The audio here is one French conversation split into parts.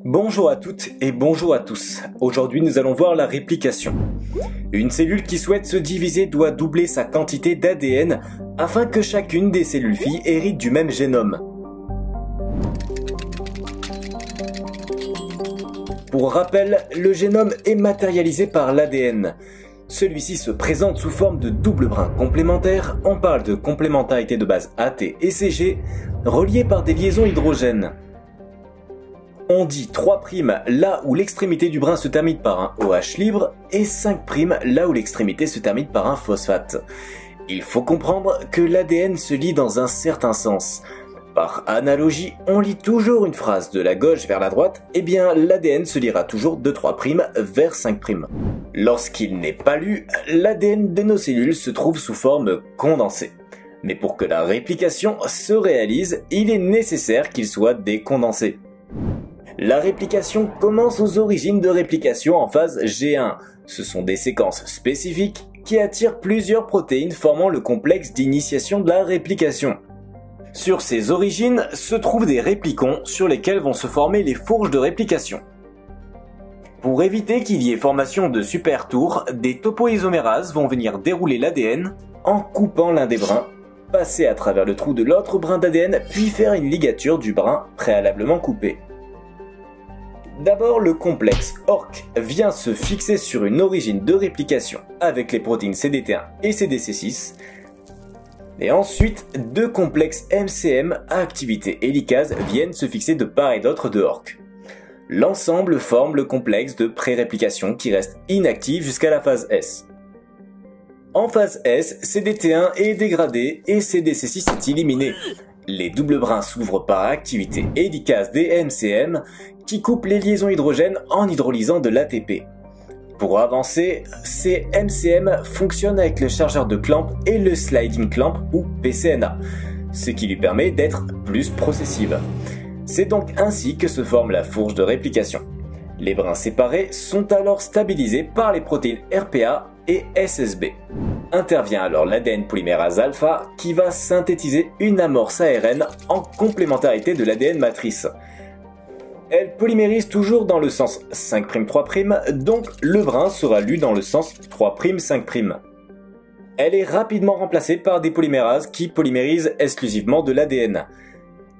Bonjour à toutes et bonjour à tous. Aujourd'hui nous allons voir la réplication. Une cellule qui souhaite se diviser doit doubler sa quantité d'ADN afin que chacune des cellules filles hérite du même génome. Pour rappel, le génome est matérialisé par l'ADN. Celui-ci se présente sous forme de double brin complémentaire, on parle de complémentarité de base AT et CG, reliés par des liaisons hydrogènes. On dit 3' là où l'extrémité du brin se termine par un OH libre et 5' là où l'extrémité se termine par un phosphate. Il faut comprendre que l'ADN se lit dans un certain sens. Par analogie, on lit toujours une phrase de la gauche vers la droite, et bien l'ADN se lira toujours de 3' vers 5'. Lorsqu'il n'est pas lu, l'ADN de nos cellules se trouve sous forme condensée. Mais pour que la réplication se réalise, il est nécessaire qu'il soit décondensé. La réplication commence aux origines de réplication en phase G1. Ce sont des séquences spécifiques qui attirent plusieurs protéines formant le complexe d'initiation de la réplication. Sur ces origines se trouvent des réplicons sur lesquels vont se former les fourches de réplication. Pour éviter qu'il y ait formation de supertours, des topoisomérases vont venir dérouler l'ADN en coupant l'un des brins, passer à travers le trou de l'autre brin d'ADN puis faire une ligature du brin préalablement coupé. D'abord, le complexe ORC vient se fixer sur une origine de réplication avec les protéines CDT1 et CDC6. Et ensuite, deux complexes MCM à activité hélicase viennent se fixer de part et d'autre de ORC. L'ensemble forme le complexe de pré-réplication qui reste inactif jusqu'à la phase S. En phase S, CDT1 est dégradé et CDC6 est éliminé. Les doubles brins s'ouvrent par activité hélicase des MCM qui coupent les liaisons hydrogènes en hydrolysant de l'ATP. Pour avancer, ces MCM fonctionnent avec le chargeur de clamp et le sliding clamp ou PCNA, ce qui lui permet d'être plus processive. C'est donc ainsi que se forme la fourche de réplication. Les brins séparés sont alors stabilisés par les protéines RPA et SSB. Intervient alors l'ADN polymérase alpha qui va synthétiser une amorce ARN en complémentarité de l'ADN matrice. Elle polymérise toujours dans le sens 5' 3', donc le brin sera lu dans le sens 3' 5'. Elle est rapidement remplacée par des polymérases qui polymérisent exclusivement de l'ADN.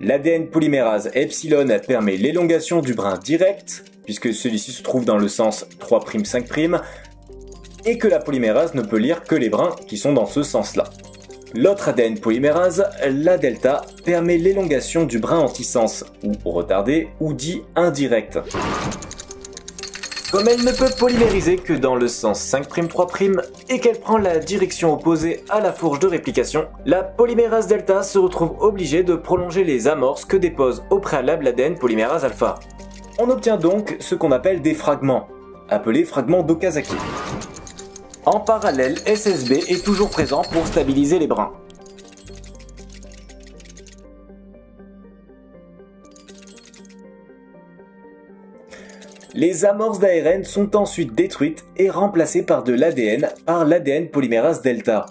L'ADN polymérase epsilon permet l'élongation du brin direct, puisque celui-ci se trouve dans le sens 3' 5', et que la polymérase ne peut lire que les brins qui sont dans ce sens-là. L'autre ADN polymérase, la delta, permet l'élongation du brin antisens, ou retardé, ou dit indirect. Comme elle ne peut polymériser que dans le sens 5' 3' et qu'elle prend la direction opposée à la fourche de réplication, la polymérase delta se retrouve obligée de prolonger les amorces que dépose au préalable l'ADN polymérase alpha. On obtient donc ce qu'on appelle des fragments, appelés fragments d'Okazaki. En parallèle, SSB est toujours présent pour stabiliser les brins. Les amorces d'ARN sont ensuite détruites et remplacées par de l'ADN par l'ADN polymérase delta.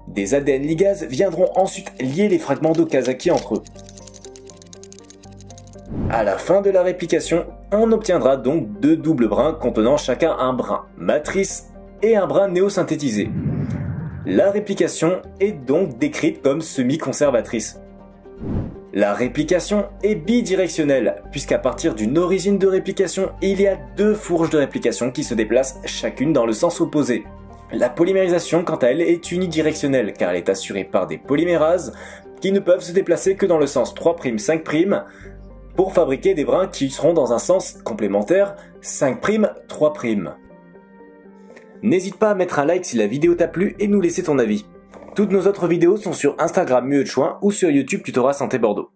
Des ADN ligases viendront ensuite lier les fragments d'Okazaki entre eux. À la fin de la réplication, on obtiendra donc deux doubles brins contenant chacun un brin matrice et un brin néosynthétisé. La réplication est donc décrite comme semi-conservatrice. La réplication est bidirectionnelle, puisqu'à partir d'une origine de réplication, il y a deux fourches de réplication qui se déplacent chacune dans le sens opposé. La polymérisation, quant à elle, est unidirectionnelle, car elle est assurée par des polymérases qui ne peuvent se déplacer que dans le sens 3' 5' pour fabriquer des brins qui seront dans un sens complémentaire 5' 3'. N'hésite pas à mettre un like si la vidéo t'a plu et nous laisser ton avis. Toutes nos autres vidéos sont sur Instagram Mueux de Chouin ou sur YouTube Tutorat Santé Bordeaux.